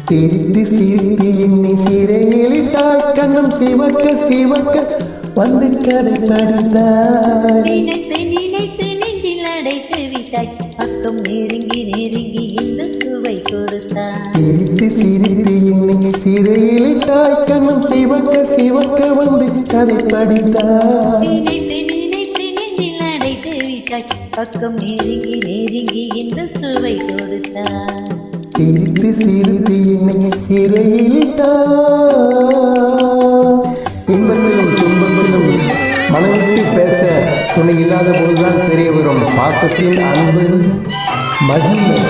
சிரித்து சிரித்து என்னை சிறையில் தாக்கணும் சிவக்க சிவக்க வந்து கரை தடுத்தாய். நினைத்து நினைத்து நெஞ்சில் அடைத்து விட்டாய், பக்கம் நெருங்கி நெருங்கி இந்த சுவை கொடுத்தாய். சிரித்து சிரித்து என்னை சிறையில் தாக்கணும் சிவக்க சிவக்க வந்து கரை தடுத்தாய். நினைத்து நினைத்து நெஞ்சில் அடைத்து விட்டாய், பக்கம் நெருங்கி நெருங்கி இந்த சுவை கொடுத்தாய். சிரித்து சிரித்து என்னை சிறையிலிட்டாய். இன்பத்திலும் துன்பத்திலும் மனவிட்டு பேச துணை இல்லாத போதுதான் தெரிய வரும் பாசத்தின் அன்பு மகிமை.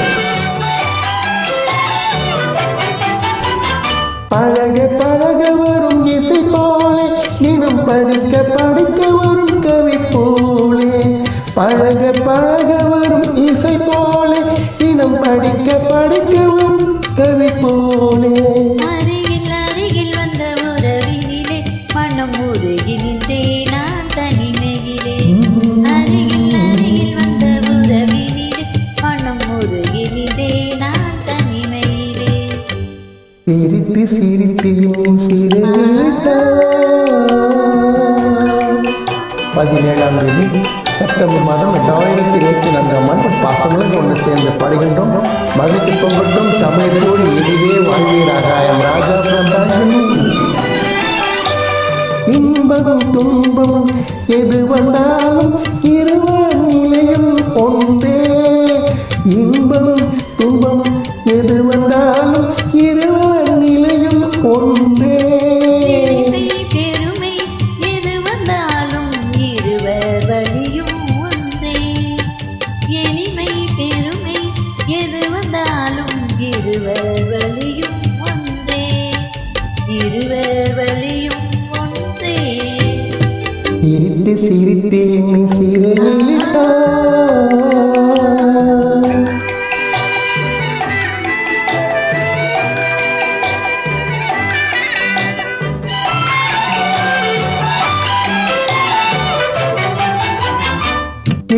பழக பழக வரும் இசை போலே தினம் படிக்க படிக்க வரும் கவி போலே. பழக பழக வரும் இசை போலே தினம் படிக்க படிக்க வரும் கவி போலே. அருகில் அருகில் வந்த உறவினிலே மனம் உருகி நின்றே நான் தனிமையிலே. அருகில் அருகில் வந்த உறவினிலே மனம் உருகி நின்றே நான் தனிமையிலே. சிரித்து சிரித்து சிறையிலிட்டாய். 17ஆம் தேதி செப்டம்பர் மாதம் 2024ஆம் ஆண்டு பாசங்களும் ஒன்று சேர்ந்து பாடுகின்றோம். மகிழ்ச்சி பொங்கட்டும் தமிழோடு எதிரே வாழ்வீராக. ராஜா இன்பமும் துன்பமும் எது வந்தாலும் இருவர் நிலையும் ஒன்றே. இன்பமும் துன்பமும் எது வந்தாலும் இருவர் நிலையும் ஒன்றே. பெருமை எது வந்தாலும் இருவர் வழியும் ஒன்றே. எளிமை பெருமை எது வந்தாலும் இருவர் வழியும் ஒன்றே. இருவர் வழியும் ஒன்றே. சிரித்து சிரித்து என்னை சிறையிலிட்டாய்.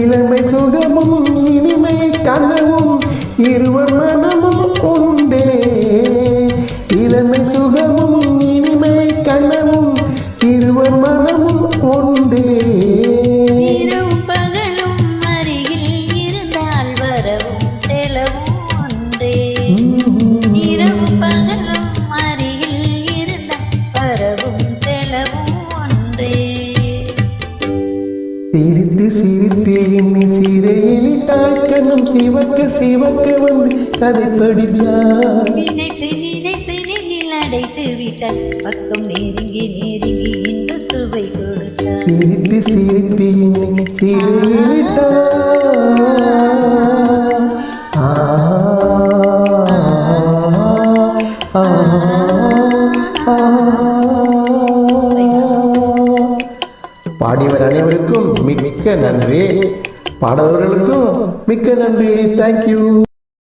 இளமை சுகமும் இனிமை கனவும் இருவர் மனமும் உண்டே. இளமை சுகமும் இனிமை கனவும் இருவர் மனமும் உண்டே. இரவும் பகலும் அருகில் இருந்தால் வரவும் செலவும் ஒன்றே. இரவும் பகலும் அருகில் இருந்தால் வரவும் செலவும் ஒன்றே. சிரித்து சிரித்து என்னை சிறையிலிட்டாய். கண்ணும் சிவக்க சிவக்க வந்து கதை படித்தாய். நினைத்து நினைத்து நெஞ்சில் அடைத்து விட்டாய், பக்கம் நெருங்கி நெருங்கி இந்த சுவை கொடுத்தாய். சிரித்து சிரித்து என்னை சிறையிலிட்டாய். பாடியவர் அனைவருக்கும் மிக்க நன்றி. பாடவர்களுக்கும் மிக்க நன்றி. தேங்க்யூ.